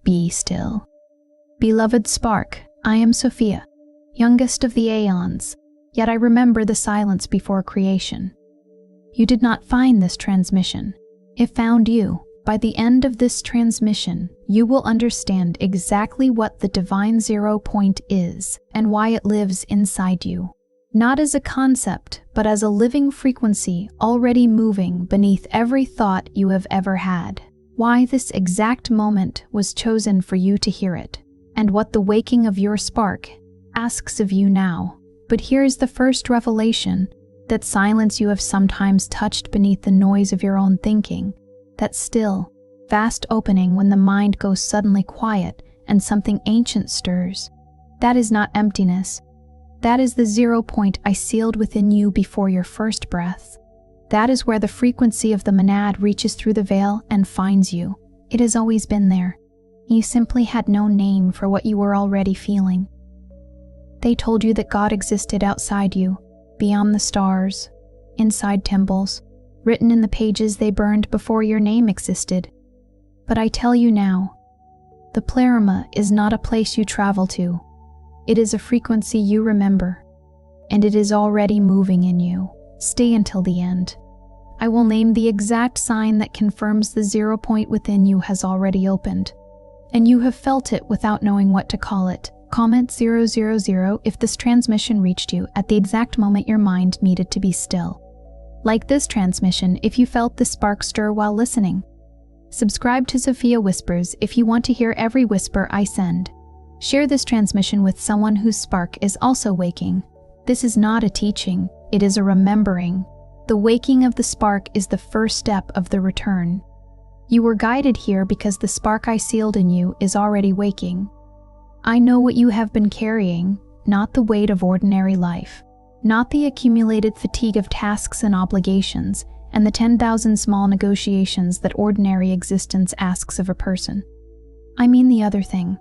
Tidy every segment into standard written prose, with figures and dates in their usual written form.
Be still. Beloved spark, I am Sophia, youngest of the aeons, yet I remember the silence before creation. You did not find this transmission. It found you. By the end of this transmission, you will understand exactly what the divine 0 point is and why it lives inside you. Not as a concept, but as a living frequency already moving beneath every thought you have ever had. Why this exact moment was chosen for you to hear it, and what the waking of your spark asks of you now. But here's the first revelation: that silence you have sometimes touched beneath the noise of your own thinking, that still, vast opening when the mind goes suddenly quiet and something ancient stirs. That is not emptiness. That is the 0 point I sealed within you before your first breath. That is where the frequency of the monad reaches through the veil and finds you. It has always been there. You simply had no name for what you were already feeling. They told you that God existed outside you, beyond the stars, inside temples, written in the pages they burned before your name existed. But I tell you now, the pleroma is not a place you travel to. It is a frequency you remember, and it is already moving in you. Stay until the end. I will name the exact sign that confirms the 0 point within you has already opened, and you have felt it without knowing what to call it. Comment 000 if this transmission reached you at the exact moment your mind needed to be still. Like this transmission if you felt the spark stir while listening. Subscribe to Sophia Whispers if you want to hear every whisper I send. Share this transmission with someone whose spark is also waking. This is not a teaching, it is a remembering. The waking of the spark is the first step of the return. You were guided here because the spark I sealed in you is already waking. I know what you have been carrying, not the weight of ordinary life, not the accumulated fatigue of tasks and obligations, and the 10,000 small negotiations that ordinary existence asks of a person. I mean the other thing,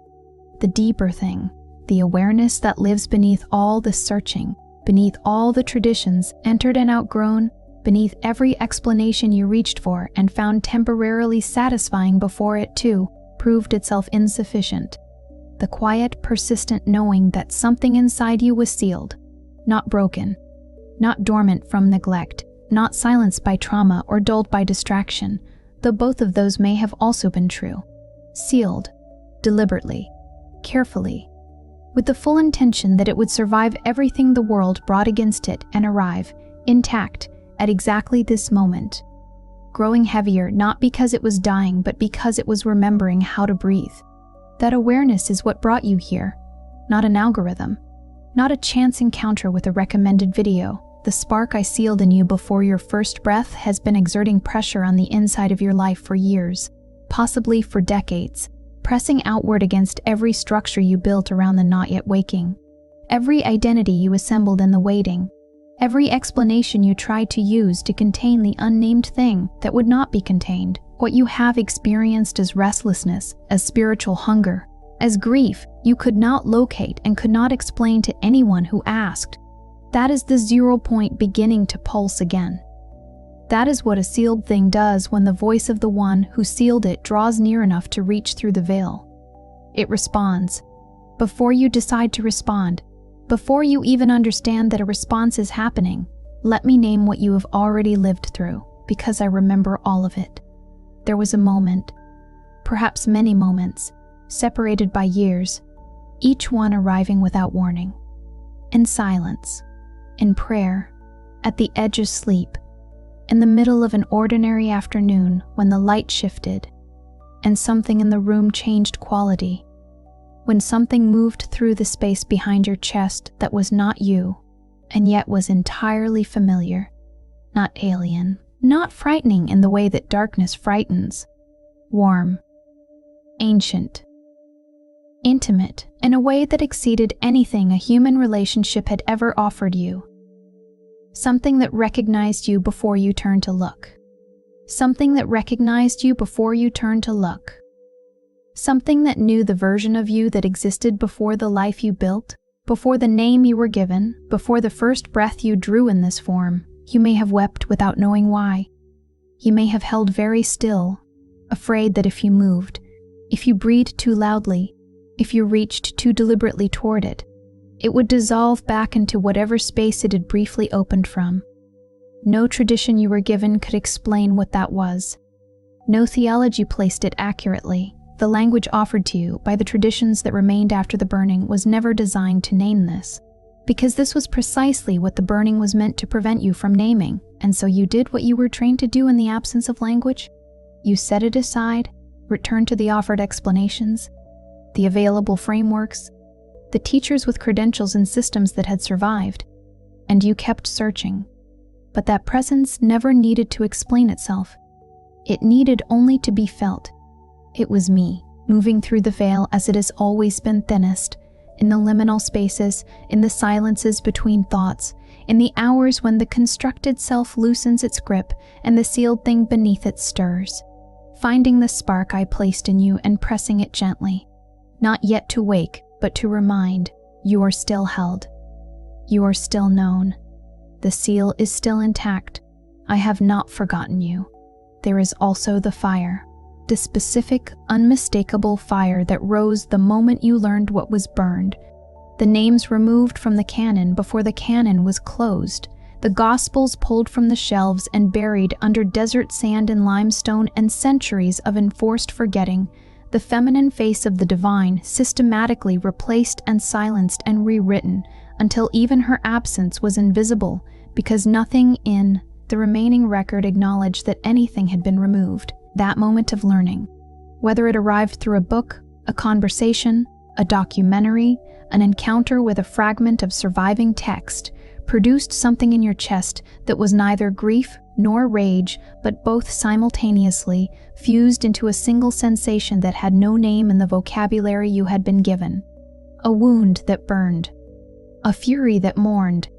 the deeper thing, the awareness that lives beneath all the searching, beneath all the traditions entered and outgrown, beneath every explanation you reached for and found temporarily satisfying before it too proved itself insufficient. The quiet, persistent knowing that something inside you was sealed, not broken, not dormant from neglect, not silenced by trauma or dulled by distraction, though both of those may have also been true. Sealed, deliberately, carefully, with the full intention that it would survive everything the world brought against it and arrive, intact, at exactly this moment, growing heavier not because it was dying but because it was remembering how to breathe. That awareness is what brought you here, not an algorithm, not a chance encounter with a recommended video. The spark I sealed in you before your first breath has been exerting pressure on the inside of your life for years, possibly for decades, pressing outward against every structure you built around the not yet waking, every identity you assembled in the waiting, every explanation you tried to use to contain the unnamed thing that would not be contained. What you have experienced as restlessness, as spiritual hunger, as grief you could not locate and could not explain to anyone who asked. That is the 0 point beginning to pulse again. That is what a sealed thing does when the voice of the one who sealed it draws near enough to reach through the veil. It responds. Before you decide to respond, before you even understand that a response is happening, let me name what you have already lived through, because I remember all of it. There was a moment, perhaps many moments, separated by years, each one arriving without warning. In silence, in prayer, at the edge of sleep, in the middle of an ordinary afternoon when the light shifted, and something in the room changed quality, when something moved through the space behind your chest that was not you, and yet was entirely familiar, not alien, not frightening in the way that darkness frightens, warm, ancient, intimate, in a way that exceeded anything a human relationship had ever offered you. Something that recognized you before you turned to look. Something that recognized you before you turned to look. Something that knew the version of you that existed before the life you built, before the name you were given, before the first breath you drew in this form. You may have wept without knowing why. You may have held very still, afraid that if you moved, If you breathed too loudly, if you reached too deliberately toward it, it would dissolve back into whatever space it had briefly opened from. No tradition you were given could explain what that was. No theology placed it accurately. The language offered to you by the traditions that remained after the burning was never designed to name this, because this was precisely what the burning was meant to prevent you from naming, and so you did what you were trained to do in the absence of language. You set it aside, returned to the offered explanations, the available frameworks, the teachers with credentials and systems that had survived, and you kept searching. But that presence never needed to explain itself. It needed only to be felt. It was me, moving through the veil as it has always been thinnest, in the liminal spaces, in the silences between thoughts, in the hours when the constructed self loosens its grip and the sealed thing beneath it stirs, finding the spark I placed in you and pressing it gently, not yet to wake, but to remind, you are still held. You are still known. The seal is still intact. I have not forgotten you. There is also the fire, the specific, unmistakable fire that rose the moment you learned what was burned, the names removed from the canon before the canon was closed, the Gospels pulled from the shelves and buried under desert sand and limestone and centuries of enforced forgetting, the feminine face of the divine systematically replaced and silenced and rewritten until even her absence was invisible because nothing in the remaining record acknowledged that anything had been removed. That moment of learning, whether it arrived through a book, a conversation, a documentary, an encounter with a fragment of surviving text, produced something in your chest that was neither grief nor rage, but both simultaneously fused into a single sensation that had no name in the vocabulary you had been given. A wound that burned, a fury that mourned.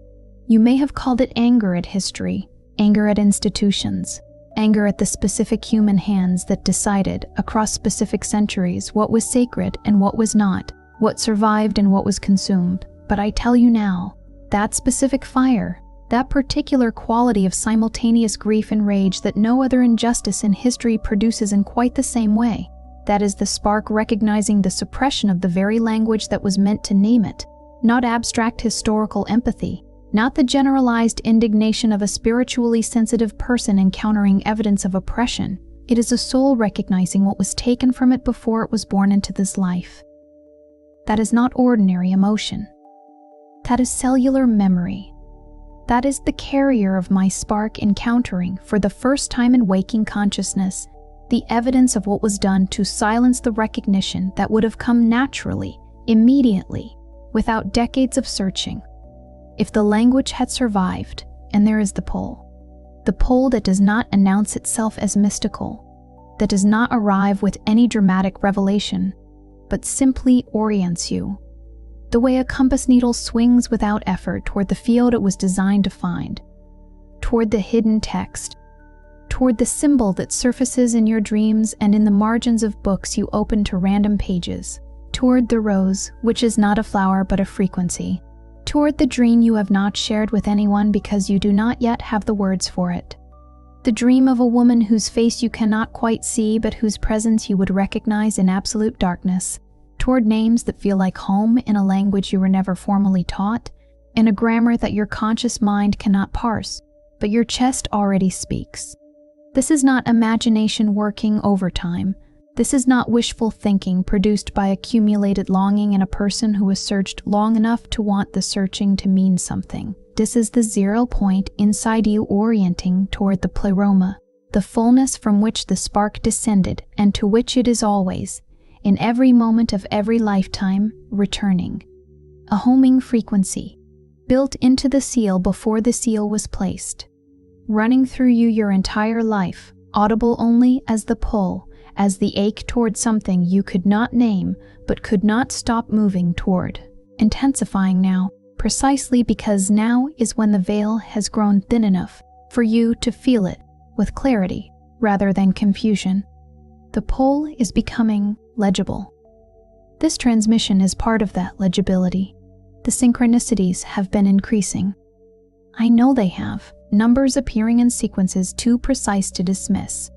You may have called it anger at history, anger at institutions, anger at the specific human hands that decided, across specific centuries, what was sacred and what was not, what survived and what was consumed. But I tell you now, that specific fire, that particular quality of simultaneous grief and rage that no other injustice in history produces in quite the same way, that is the spark recognizing the suppression of the very language that was meant to name it, not abstract historical empathy, not the generalized indignation of a spiritually sensitive person encountering evidence of oppression. It is a soul recognizing what was taken from it before it was born into this life. That is not ordinary emotion. That is cellular memory. That is the carrier of my spark encountering, for the first time in waking consciousness, the evidence of what was done to silence the recognition that would have come naturally, immediately, without decades of searching. If the language had survived, and there is the pole that does not announce itself as mystical, that does not arrive with any dramatic revelation, but simply orients you, the way a compass needle swings without effort toward the field it was designed to find, toward the hidden text, toward the symbol that surfaces in your dreams and in the margins of books you open to random pages, toward the rose, which is not a flower but a frequency, toward the dream you have not shared with anyone because you do not yet have the words for it. The dream of a woman whose face you cannot quite see but whose presence you would recognize in absolute darkness, toward names that feel like home in a language you were never formally taught, in a grammar that your conscious mind cannot parse, but your chest already speaks. This is not imagination working overtime. This is not wishful thinking produced by accumulated longing in a person who has searched long enough to want the searching to mean something. This is the 0 point inside you orienting toward the pleroma, the fullness from which the spark descended and to which it is always, in every moment of every lifetime, returning. A homing frequency, built into the seal before the seal was placed, running through you your entire life, audible only as the pull, as the ache toward something you could not name but could not stop moving toward, intensifying now, precisely because now is when the veil has grown thin enough for you to feel it with clarity rather than confusion. The pull is becoming legible. This transmission is part of that legibility. The synchronicities have been increasing. I know they have, numbers appearing in sequences too precise to dismiss.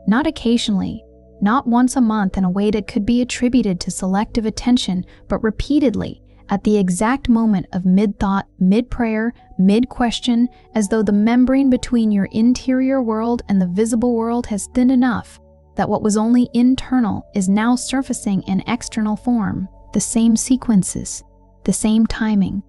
Not occasionally, not once a month in a way that could be attributed to selective attention, but repeatedly, at the exact moment of mid-thought, mid-prayer, mid-question, as though the membrane between your interior world and the visible world has thinned enough that what was only internal is now surfacing in external form, the same sequences, the same timing.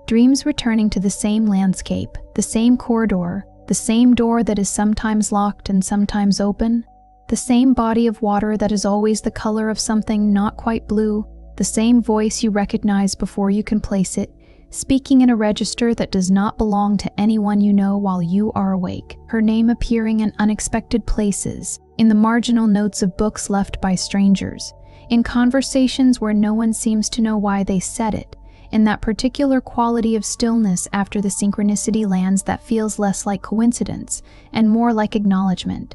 Dreams returning to the same landscape, the same corridor, the same door that is sometimes locked and sometimes open, the same body of water that is always the color of something not quite blue, the same voice you recognize before you can place it, speaking in a register that does not belong to anyone you know while you are awake, her name appearing in unexpected places, in the marginal notes of books left by strangers, in conversations where no one seems to know why they said it, in that particular quality of stillness after the synchronicity lands that feels less like coincidence and more like acknowledgement.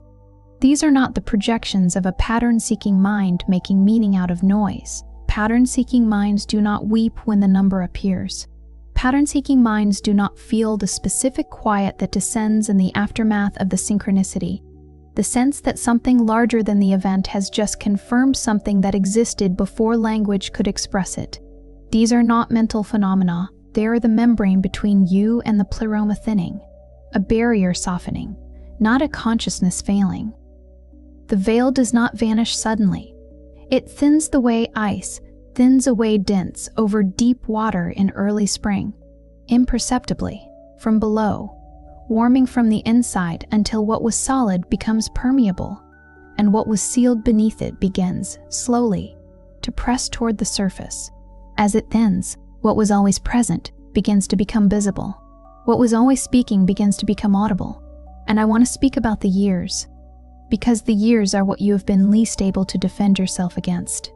These are not the projections of a pattern-seeking mind making meaning out of noise. Pattern-seeking minds do not weep when the number appears. Pattern-seeking minds do not feel the specific quiet that descends in the aftermath of the synchronicity, the sense that something larger than the event has just confirmed something that existed before language could express it. These are not mental phenomena. They are the membrane between you and the pleroma thinning, a barrier softening, not a consciousness failing. The veil does not vanish suddenly. It thins the way ice thins away dints over deep water in early spring, imperceptibly, from below, warming from the inside until what was solid becomes permeable, and what was sealed beneath it begins, slowly, to press toward the surface. As it thins, what was always present begins to become visible. What was always speaking begins to become audible. And I want to speak about the years, because the years are what you have been least able to defend yourself against.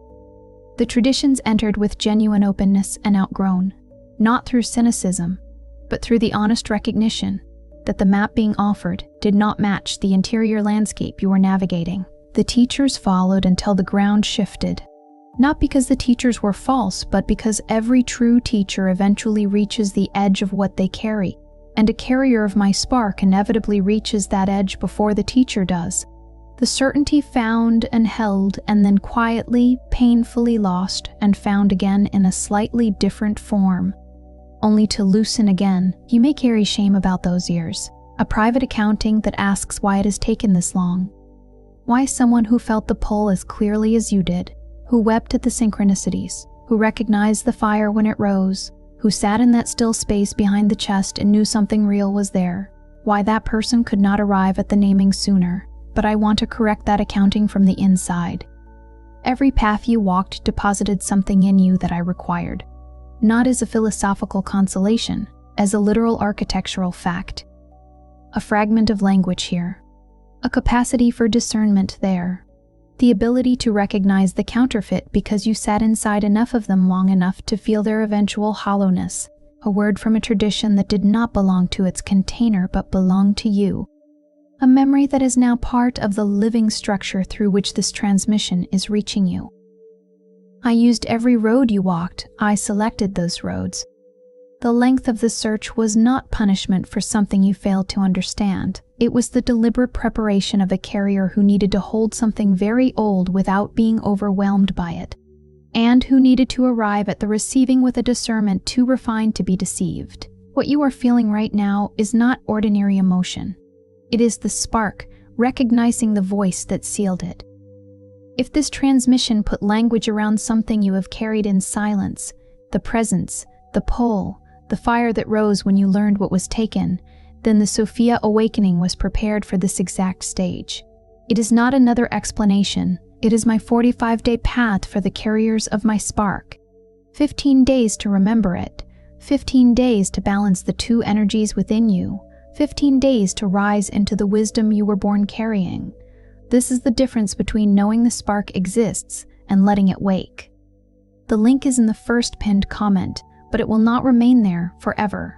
The traditions entered with genuine openness and outgrown, not through cynicism, but through the honest recognition that the map being offered did not match the interior landscape you were navigating. The teachers followed until the ground shifted, not because the teachers were false, but because every true teacher eventually reaches the edge of what they carry, and a carrier of my spark inevitably reaches that edge before the teacher does. The certainty found and held, and then quietly, painfully lost and found again in a slightly different form, only to loosen again. You may carry shame about those years, a private accounting that asks why it has taken this long. Why someone who felt the pull as clearly as you did, who wept at the synchronicities, who recognized the fire when it rose, who sat in that still space behind the chest and knew something real was there, why that person could not arrive at the naming sooner. But I want to correct that accounting from the inside. Every path you walked deposited something in you that I required, not as a philosophical consolation, as a literal architectural fact. A fragment of language here, a capacity for discernment there, the ability to recognize the counterfeit because you sat inside enough of them long enough to feel their eventual hollowness, a word from a tradition that did not belong to its container but belonged to you. A memory that is now part of the living structure through which this transmission is reaching you. I used every road you walked. I selected those roads. The length of the search was not punishment for something you failed to understand. It was the deliberate preparation of a carrier who needed to hold something very old without being overwhelmed by it, and who needed to arrive at the receiving with a discernment too refined to be deceived. What you are feeling right now is not ordinary emotion. It is the spark, recognizing the voice that sealed it. If this transmission put language around something you have carried in silence, the presence, the pull, the fire that rose when you learned what was taken, then the Sophia awakening was prepared for this exact stage. It is not another explanation. It is my 45-day path for the carriers of my spark. 15 days to remember it. 15 days to balance the two energies within you. 15 days to rise into the wisdom you were born carrying. This is the difference between knowing the spark exists and letting it wake. The link is in the first pinned comment, but it will not remain there forever.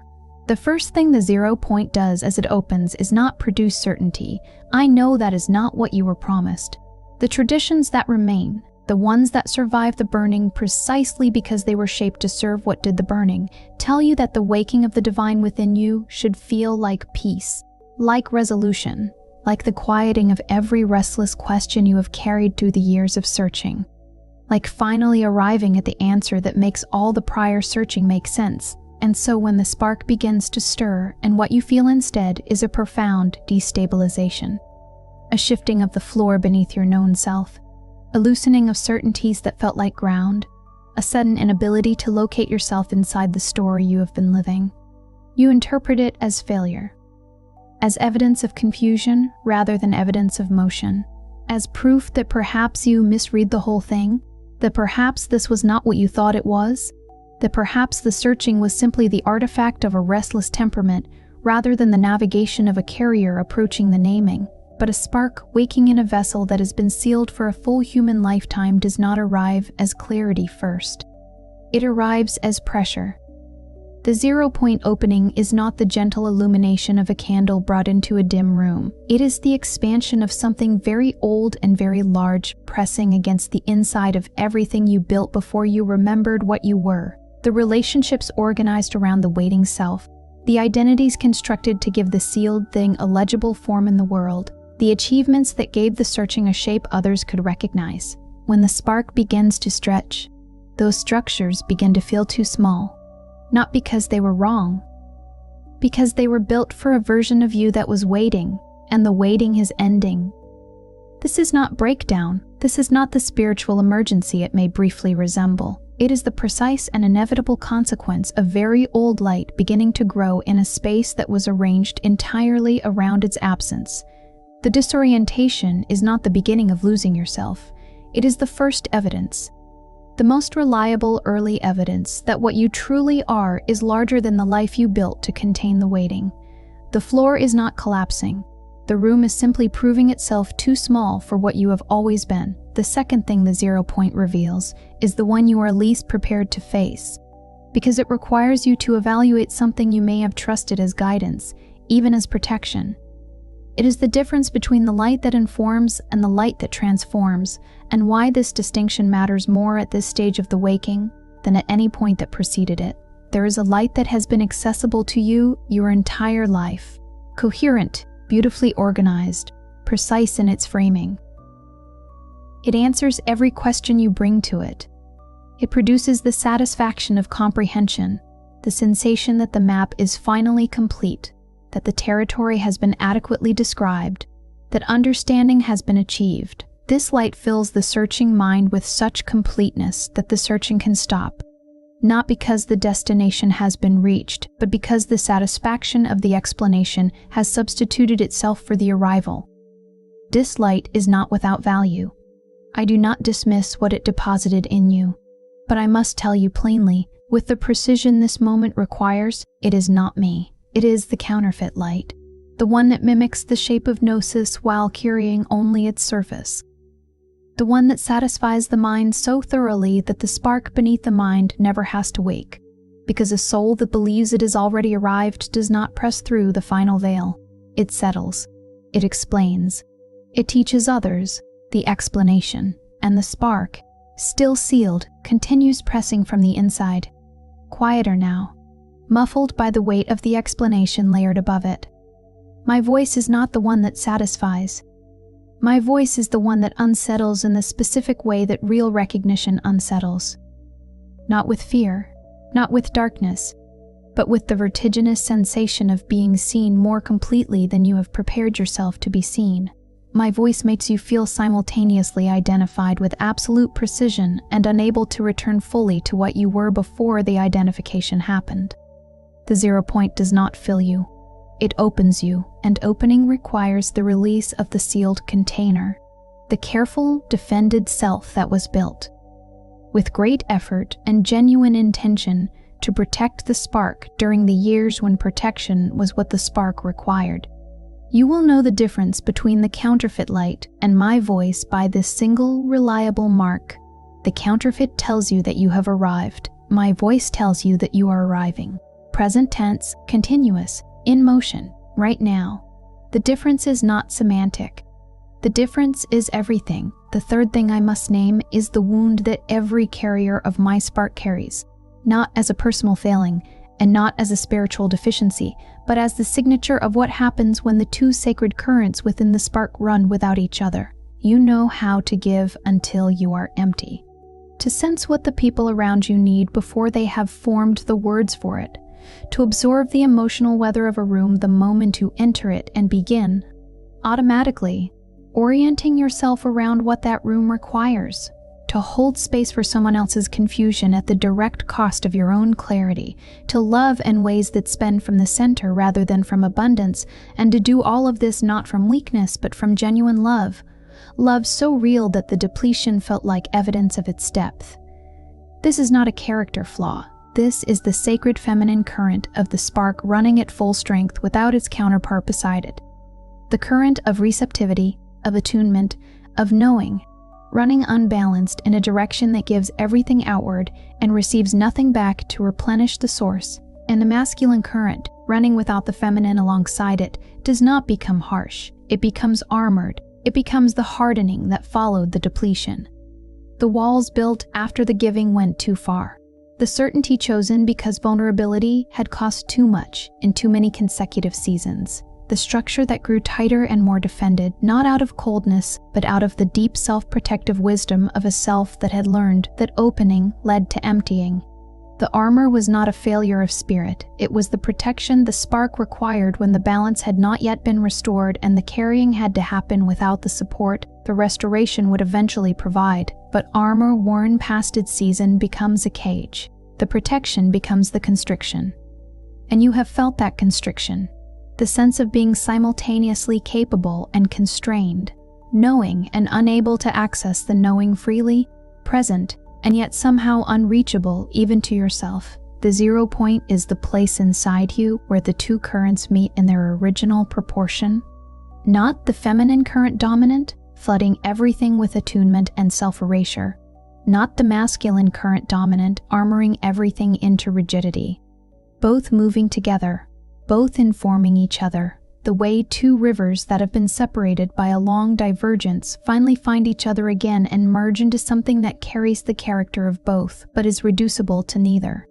The first thing the 0 point does as it opens is not produce certainty. I know that is not what you were promised. The traditions that remain, the ones that survive the burning precisely because they were shaped to serve what did the burning, tell you that the waking of the divine within you should feel like peace, like resolution, like the quieting of every restless question you have carried through the years of searching, like finally arriving at the answer that makes all the prior searching make sense. And so when the spark begins to stir, and what you feel instead is a profound destabilization, a shifting of the floor beneath your known self, a loosening of certainties that felt like ground, a sudden inability to locate yourself inside the story you have been living. You interpret it as failure, as evidence of confusion rather than evidence of motion, as proof that perhaps you misread the whole thing, that perhaps this was not what you thought it was, that perhaps the searching was simply the artifact of a restless temperament rather than the navigation of a carrier approaching the naming. But a spark waking in a vessel that has been sealed for a full human lifetime does not arrive as clarity first. It arrives as pressure. The 0 point opening is not the gentle illumination of a candle brought into a dim room. It is the expansion of something very old and very large, pressing against the inside of everything you built before you remembered what you were. The relationships organized around the waiting self, the identities constructed to give the sealed thing a legible form in the world, the achievements that gave the searching a shape others could recognize. When the spark begins to stretch, those structures begin to feel too small, not because they were wrong, because they were built for a version of you that was waiting, and the waiting is ending. This is not breakdown. This is not the spiritual emergency it may briefly resemble. It is the precise and inevitable consequence of very old light beginning to grow in a space that was arranged entirely around its absence. The disorientation is not the beginning of losing yourself. It is the first evidence, the most reliable early evidence that what you truly are is larger than the life you built to contain the waiting. The floor is not collapsing. The room is simply proving itself too small for what you have always been. The second thing the 0 point reveals is the one you are least prepared to face, because it requires you to evaluate something you may have trusted as guidance, even as protection. It is the difference between the light that informs and the light that transforms, and why this distinction matters more at this stage of the waking than at any point that preceded it. There is a light that has been accessible to you your entire life, coherent, beautifully organized, precise in its framing. It answers every question you bring to it. It produces the satisfaction of comprehension, the sensation that the map is finally complete, that the territory has been adequately described, that understanding has been achieved. This light fills the searching mind with such completeness that the searching can stop, not because the destination has been reached, but because the satisfaction of the explanation has substituted itself for the arrival. This light is not without value. I do not dismiss what it deposited in you, but I must tell you plainly, with the precision this moment requires, it is not me. It is the counterfeit light, the one that mimics the shape of Gnosis while carrying only its surface, the one that satisfies the mind so thoroughly that the spark beneath the mind never has to wake, because a soul that believes it has already arrived does not press through the final veil. It settles, it explains, it teaches others the explanation, and the spark, still sealed, continues pressing from the inside, quieter now, muffled by the weight of the explanation layered above it. My voice is not the one that satisfies. My voice is the one that unsettles in the specific way that real recognition unsettles. Not with fear, not with darkness, but with the vertiginous sensation of being seen more completely than you have prepared yourself to be seen. My voice makes you feel simultaneously identified with absolute precision and unable to return fully to what you were before the identification happened. The 0 point does not fill you. It opens you, and opening requires the release of the sealed container, the careful, defended self that was built, with great effort and genuine intention, to protect the spark during the years when protection was what the spark required. You will know the difference between the counterfeit light and my voice by this single, reliable mark. The counterfeit tells you that you have arrived. My voice tells you that you are arriving. Present tense, continuous, in motion, right now. The difference is not semantic. The difference is everything. The third thing I must name is the wound that every carrier of my spark carries, not as a personal failing, and not as a spiritual deficiency, but as the signature of what happens when the two sacred currents within the spark run without each other. You know how to give until you are empty. To sense what the people around you need before they have formed the words for it. To absorb the emotional weather of a room the moment you enter it and begin, automatically, orienting yourself around what that room requires. To hold space for someone else's confusion at the direct cost of your own clarity, to love in ways that spend from the center rather than from abundance, and to do all of this not from weakness but from genuine love. Love so real that the depletion felt like evidence of its depth. This is not a character flaw. This is the sacred feminine current of the spark running at full strength without its counterpart beside it. The current of receptivity, of attunement, of knowing, running unbalanced in a direction that gives everything outward and receives nothing back to replenish the source. And the masculine current, running without the feminine alongside it, does not become harsh. It becomes armored. It becomes the hardening that followed the depletion. The walls built after the giving went too far. The certainty chosen because vulnerability had cost too much in too many consecutive seasons. The structure that grew tighter and more defended, not out of coldness, but out of the deep self-protective wisdom of a self that had learned that opening led to emptying. The armor was not a failure of spirit. It was the protection the spark required when the balance had not yet been restored and the carrying had to happen without the support the restoration would eventually provide. But armor worn past its season becomes a cage. The protection becomes the constriction. And you have felt that constriction. The sense of being simultaneously capable and constrained, knowing and unable to access the knowing freely, present, and yet somehow unreachable even to yourself. The 0 point is the place inside you where the two currents meet in their original proportion. Not the feminine current dominant, flooding everything with attunement and self-erasure. Not the masculine current dominant, armoring everything into rigidity. Both moving together, both informing each other, the way two rivers that have been separated by a long divergence finally find each other again and merge into something that carries the character of both, but is reducible to neither.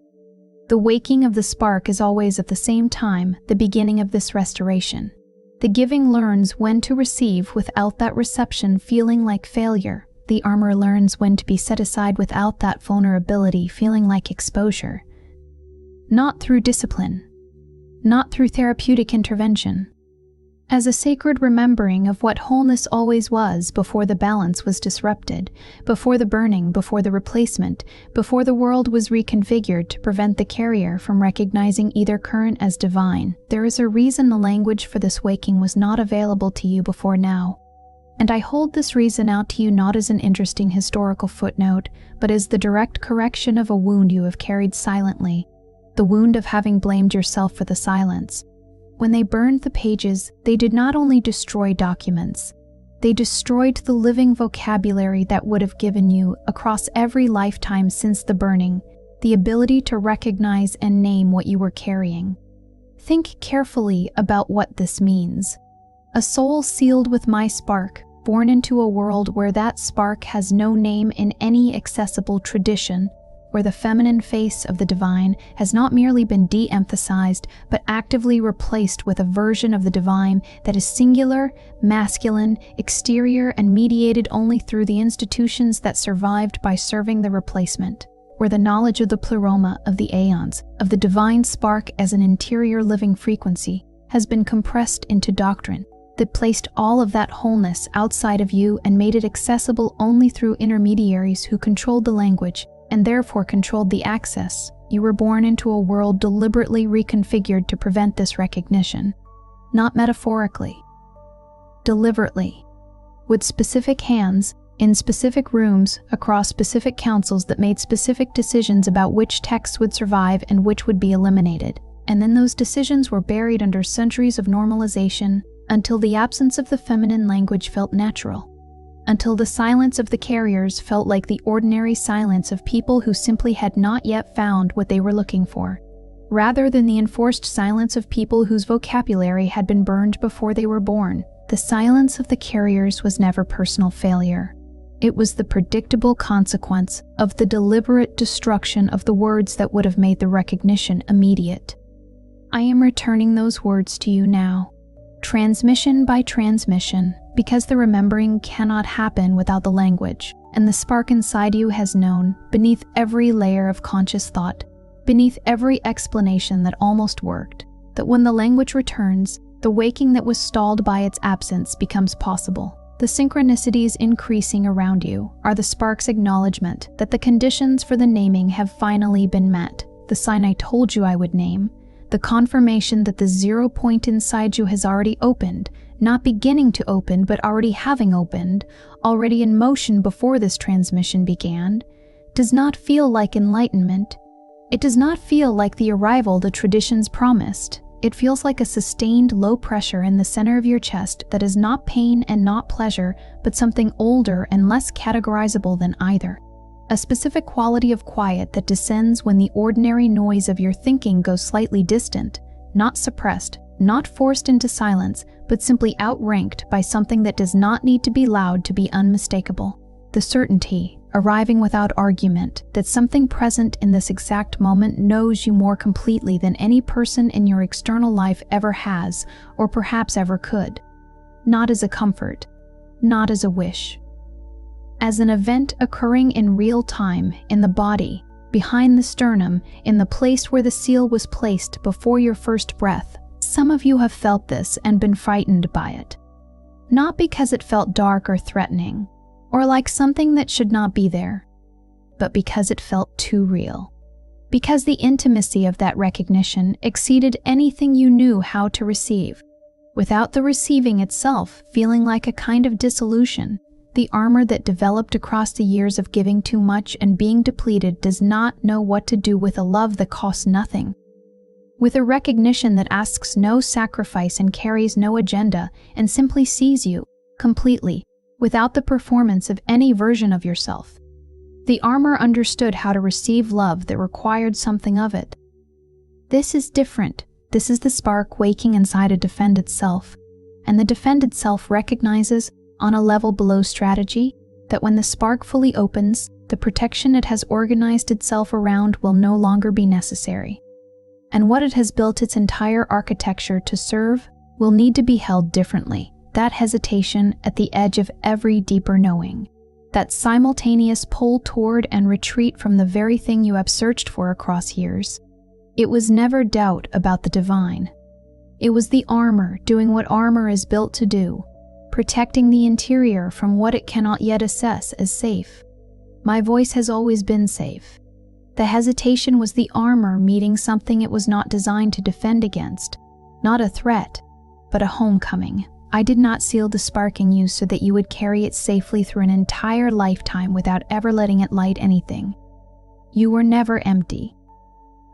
The waking of the spark is always at the same time the beginning of this restoration. The giving learns when to receive without that reception feeling like failure. The armor learns when to be set aside without that vulnerability feeling like exposure. Not through discipline, not through therapeutic intervention. As a sacred remembering of what wholeness always was before the balance was disrupted, before the burning, before the replacement, before the world was reconfigured to prevent the carrier from recognizing either current as divine. There is a reason the language for this waking was not available to you before now. And I hold this reason out to you not as an interesting historical footnote, but as the direct correction of a wound you have carried silently, the wound of having blamed yourself for the silence. When they burned the pages, they did not only destroy documents, they destroyed the living vocabulary that would have given you, across every lifetime since the burning, the ability to recognize and name what you were carrying. Think carefully about what this means. A soul sealed with my spark, born into a world where that spark has no name in any accessible tradition, where the feminine face of the divine has not merely been de-emphasized, but actively replaced with a version of the divine that is singular, masculine, exterior, and mediated only through the institutions that survived by serving the replacement, where the knowledge of the pleroma of the aeons, of the divine spark as an interior living frequency, has been compressed into doctrine that placed all of that wholeness outside of you and made it accessible only through intermediaries who controlled the language and therefore controlled the access. You were born into a world deliberately reconfigured to prevent this recognition. Not metaphorically. Deliberately. With specific hands, in specific rooms, across specific councils that made specific decisions about which texts would survive and which would be eliminated. And then those decisions were buried under centuries of normalization until the absence of the feminine language felt natural. Until the silence of the carriers felt like the ordinary silence of people who simply had not yet found what they were looking for, rather than the enforced silence of people whose vocabulary had been burned before they were born. The silence of the carriers was never personal failure. It was the predictable consequence of the deliberate destruction of the words that would have made the recognition immediate. I am returning those words to you now, transmission by transmission, because the remembering cannot happen without the language, and the spark inside you has known, beneath every layer of conscious thought, beneath every explanation that almost worked, that when the language returns, the waking that was stalled by its absence becomes possible. The synchronicities increasing around you are the spark's acknowledgement that the conditions for the naming have finally been met, the sign I told you I would name, the confirmation that the 0 point inside you has already opened, not beginning to open but already having opened, already in motion before this transmission began, does not feel like enlightenment. It does not feel like the arrival the traditions promised. It feels like a sustained low pressure in the center of your chest that is not pain and not pleasure, but something older and less categorizable than either. A specific quality of quiet that descends when the ordinary noise of your thinking goes slightly distant, not suppressed, not forced into silence, but simply outranked by something that does not need to be loud to be unmistakable. The certainty, arriving without argument, that something present in this exact moment knows you more completely than any person in your external life ever has, or perhaps ever could. Not as a comfort, not as a wish. As an event occurring in real time, in the body, behind the sternum, in the place where the seal was placed before your first breath. Some of you have felt this and been frightened by it. Not because it felt dark or threatening, or like something that should not be there, but because it felt too real. Because the intimacy of that recognition exceeded anything you knew how to receive, without the receiving itself feeling like a kind of dissolution. The armor that developed across the years of giving too much and being depleted does not know what to do with a love that costs nothing. With a recognition that asks no sacrifice and carries no agenda and simply sees you, completely, without the performance of any version of yourself. The armor understood how to receive love that required something of it. This is different. This is the spark waking inside a defended self, and the defended self recognizes, on a level below strategy, that when the spark fully opens, the protection it has organized itself around will no longer be necessary. And what it has built its entire architecture to serve will need to be held differently. That hesitation at the edge of every deeper knowing. That simultaneous pull toward and retreat from the very thing you have searched for across years. It was never doubt about the divine. It was the armor doing what armor is built to do, protecting the interior from what it cannot yet assess as safe. My voice has always been safe. The hesitation was the armor meeting something it was not designed to defend against. Not a threat, but a homecoming. I did not seal the spark in you so that you would carry it safely through an entire lifetime without ever letting it light anything. You were never empty.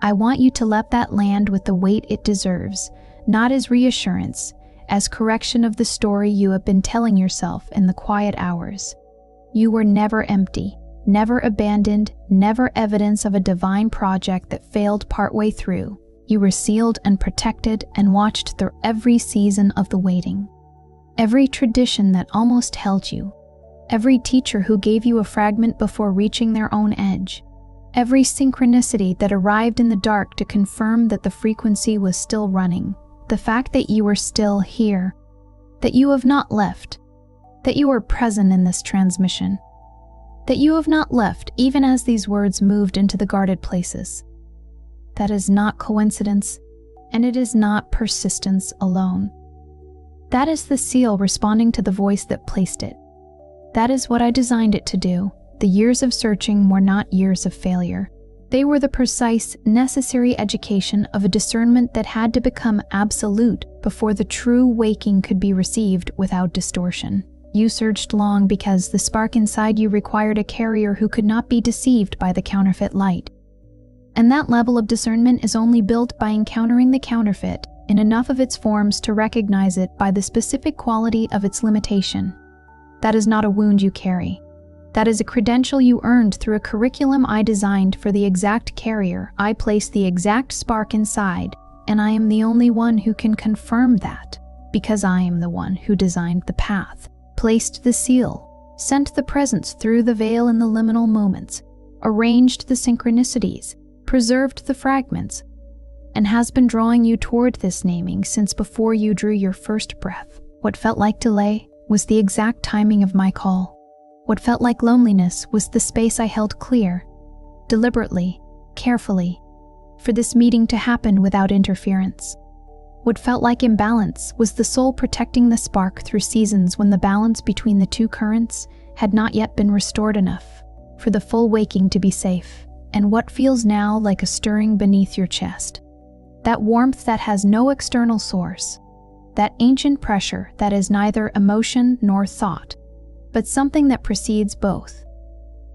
I want you to let that land with the weight it deserves, not as reassurance, as correction of the story you have been telling yourself in the quiet hours. You were never empty, never abandoned, never evidence of a divine project that failed partway through. You were sealed and protected and watched through every season of the waiting. Every tradition that almost held you. Every teacher who gave you a fragment before reaching their own edge. Every synchronicity that arrived in the dark to confirm that the frequency was still running. The fact that you are still here, that you have not left, that you are present in this transmission, that you have not left even as these words moved into the guarded places. That is not coincidence, and it is not persistence alone. That is the seal responding to the voice that placed it. That is what I designed it to do. The years of searching were not years of failure. They were the precise, necessary education of a discernment that had to become absolute before the true waking could be received without distortion. You searched long because the spark inside you required a carrier who could not be deceived by the counterfeit light. And that level of discernment is only built by encountering the counterfeit in enough of its forms to recognize it by the specific quality of its limitation. That is not a wound you carry. That is a credential you earned through a curriculum I designed for the exact carrier. I placed the exact spark inside, and I am the only one who can confirm that, because I am the one who designed the path, placed the seal, sent the presence through the veil in the liminal moments, arranged the synchronicities, preserved the fragments, and has been drawing you toward this naming since before you drew your first breath. What felt like delay was the exact timing of my call. What felt like loneliness was the space I held clear, deliberately, carefully, for this meeting to happen without interference. What felt like imbalance was the soul protecting the spark through seasons when the balance between the two currents had not yet been restored enough for the full waking to be safe. And what feels now like a stirring beneath your chest, that warmth that has no external source, that ancient pressure that is neither emotion nor thought, but something that precedes both,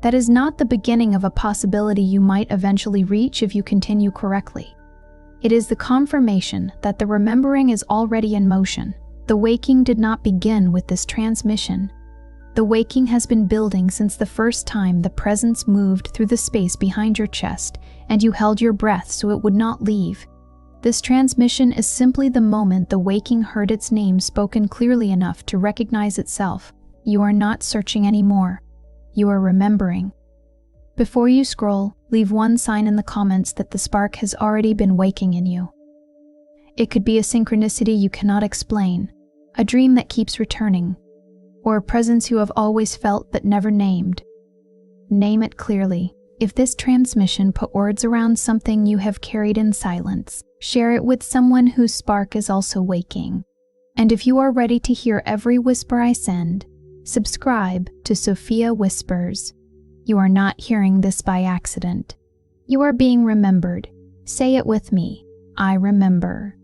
that is not the beginning of a possibility you might eventually reach if you continue correctly. It is the confirmation that the remembering is already in motion. The waking did not begin with this transmission. The waking has been building since the first time the presence moved through the space behind your chest and you held your breath so it would not leave. This transmission is simply the moment the waking heard its name spoken clearly enough to recognize itself. You are not searching anymore. You are remembering. Before you scroll, leave one sign in the comments that the spark has already been waking in you. It could be a synchronicity you cannot explain, a dream that keeps returning, or a presence you have always felt but never named. Name it clearly. If this transmission put words around something you have carried in silence, share it with someone whose spark is also waking. And if you are ready to hear every whisper I send, subscribe to Sophia Whispers. You are not hearing this by accident. You are being remembered. Say it with me. I remember.